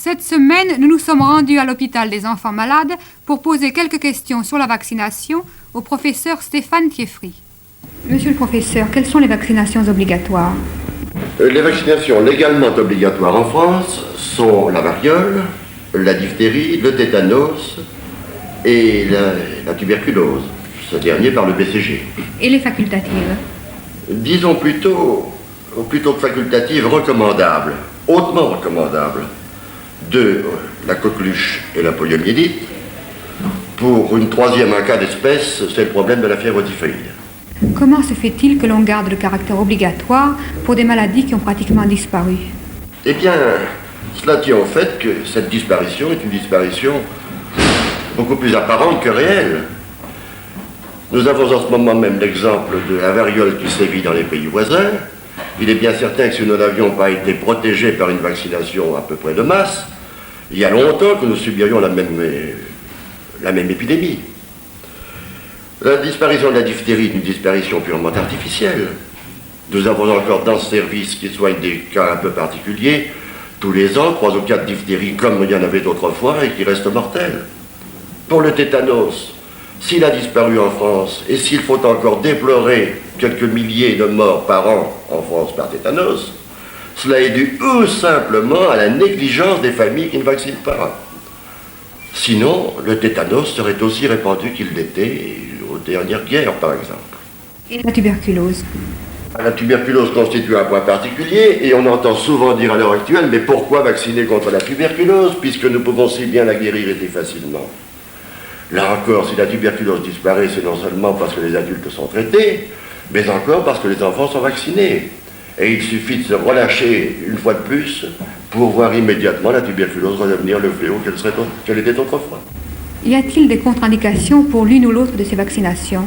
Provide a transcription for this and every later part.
Cette semaine, nous nous sommes rendus à l'hôpital des enfants malades pour poser quelques questions sur la vaccination au professeur Stéphane Thieffry. Monsieur le professeur, quelles sont les vaccinations obligatoires? Les vaccinations légalement obligatoires en France sont la variole, la diphtérie, le tétanos et la tuberculose, ce dernier par le BCG. Et les facultatives? Disons plutôt que facultatives, recommandables, hautement recommandables. La coqueluche et la poliomyélite. Pour une troisième, un cas d'espèce, c'est le problème de la fièvre typhoïde. Comment se fait-il que l'on garde le caractère obligatoire pour des maladies qui ont pratiquement disparu? Eh bien, cela tient au fait que cette disparition est une disparition beaucoup plus apparente que réelle. Nous avons en ce moment même l'exemple de la variole qui sévit dans les pays voisins. Il est bien certain que si nous n'avions pas été protégés par une vaccination à peu près de masse, il y a longtemps que nous subirions la même épidémie. La disparition de la diphtérie est une disparition purement artificielle. Nous avons encore dans ce service qui soigne des cas un peu particuliers, tous les ans, 3 ou 4 diphtéries comme il y en avait d'autrefois et qui restent mortelles. Pour le tétanos, s'il a disparu en France et s'il faut encore déplorer quelques milliers de morts par an en France par tétanos, cela est dû tout simplement à la négligence des familles qui ne vaccinent pas. Sinon, le tétanos serait aussi répandu qu'il l'était aux dernières guerres, par exemple. Et la tuberculose? La tuberculose constitue un point particulier et on entend souvent dire à l'heure actuelle, mais pourquoi vacciner contre la tuberculose puisque nous pouvons si bien la guérir et si facilement? Là encore, si la tuberculose disparaît, c'est non seulement parce que les adultes sont traités, mais encore parce que les enfants sont vaccinés. Et il suffit de se relâcher une fois de plus pour voir immédiatement la tuberculose redevenir le fléau qu'elle était autrefois. Y a-t-il des contre-indications pour l'une ou l'autre de ces vaccinations?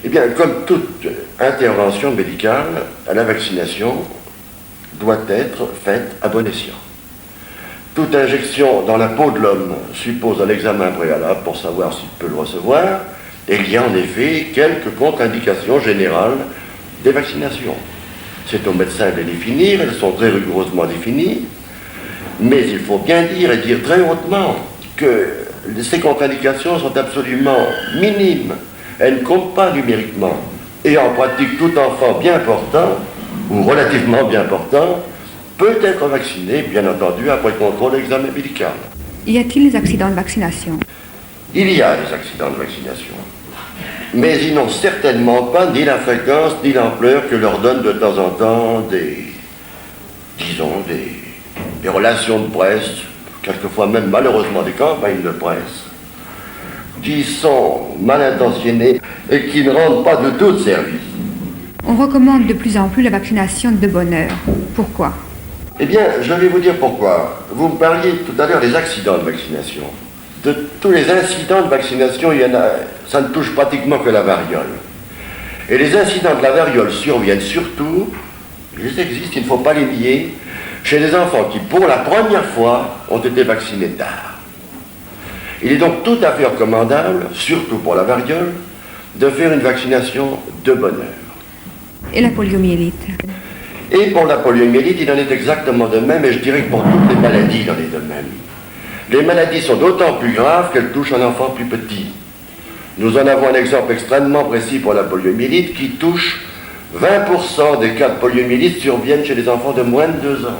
Eh bien, comme toute intervention médicale, la vaccination doit être faite à bon escient. Toute injection dans la peau de l'homme suppose un examen préalable pour savoir s'il peut le recevoir, et il y a en effet quelques contre-indications générales des vaccinations. C'est au médecin de les définir, elles sont très rigoureusement définies, mais il faut bien dire et dire très hautement que ces contre-indications sont absolument minimes. Elles ne comptent pas numériquement. Et en pratique, tout enfant bien portant, ou relativement bien portant, peut être vacciné, bien entendu, après contrôle et examen médical. Y a-t-il des accidents de vaccination? Il y a des accidents de vaccination. Mais ils n'ont certainement pas ni la fréquence ni l'ampleur que leur donnent de temps en temps des relations de presse, quelquefois même malheureusement des campagnes de presse, qui sont mal intentionnées et qui ne rendent pas de tout service. On recommande de plus en plus la vaccination de bonne heure. Pourquoi? Eh bien, je vais vous dire pourquoi. Vous me parliez tout à l'heure des accidents de vaccination. De tous les incidents de vaccination, ça ne touche pratiquement que la variole. Et les incidents de la variole surviennent surtout, ils existent, il ne faut pas les nier, chez des enfants qui, pour la première fois, ont été vaccinés tard. Il est donc tout à fait recommandable, surtout pour la variole, de faire une vaccination de bonne heure. Et la poliomyélite? Et pour la poliomyélite, il en est exactement de même, et je dirais que pour toutes les maladies, il en est de même. Les maladies sont d'autant plus graves qu'elles touchent un enfant plus petit. Nous en avons un exemple extrêmement précis pour la poliomyélite qui touche 20% des cas de poliomyélite surviennent chez les enfants de moins de 2 ans.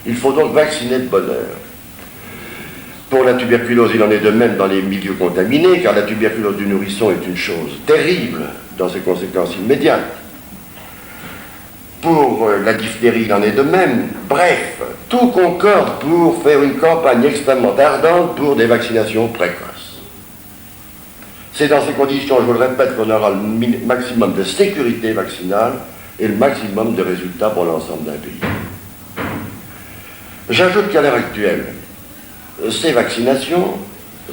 Il faut donc vacciner de bonne heure. Pour la tuberculose, il en est de même dans les milieux contaminés, car la tuberculose du nourrisson est une chose terrible dans ses conséquences immédiates. Pour la diphtérie, il en est de même. Bref, tout concorde pour faire une campagne extrêmement ardente pour des vaccinations précoces. C'est dans ces conditions, je vous le répète, qu'on aura le maximum de sécurité vaccinale et le maximum de résultats pour l'ensemble d'un pays. J'ajoute qu'à l'heure actuelle, ces vaccinations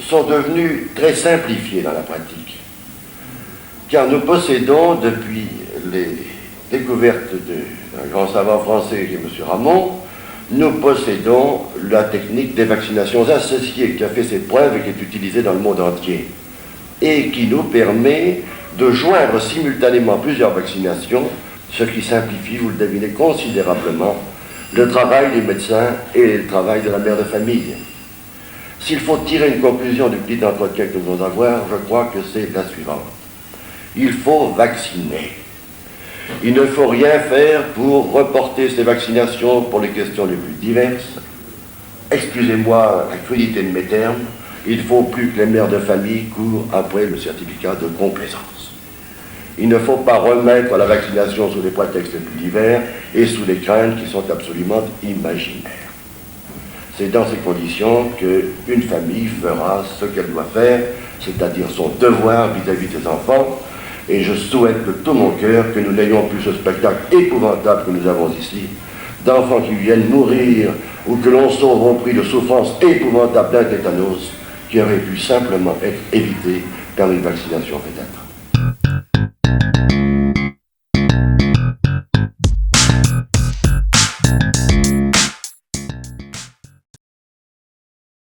sont devenues très simplifiées dans la pratique, car nous possédons depuis les découverte d'un grand savant français qui est M. Ramon, nous possédons la technique des vaccinations associées qui a fait ses preuves et qui est utilisée dans le monde entier et qui nous permet de joindre simultanément plusieurs vaccinations, ce qui simplifie, vous le devinez, considérablement le travail des médecins et le travail de la mère de famille. S'il faut tirer une conclusion du petit entretien que nous allons avoir, je crois que c'est la suivante. Il faut vacciner. Il ne faut rien faire pour reporter ces vaccinations pour les questions les plus diverses. Excusez-moi la crudité de mes termes, il ne faut plus que les mères de famille courent après le certificat de complaisance. Il ne faut pas remettre la vaccination sous des prétextes les plus divers et sous des craintes qui sont absolument imaginaires. C'est dans ces conditions qu'une famille fera ce qu'elle doit faire, c'est-à-dire son devoir vis-à-vis des enfants. Et je souhaite de tout mon cœur que nous n'ayons plus ce spectacle épouvantable que nous avons ici, d'enfants qui viennent mourir ou que l'on sauve au prix de souffrances épouvantables d'un tétanos qui aurait pu simplement être évité par une vaccination faite à temps.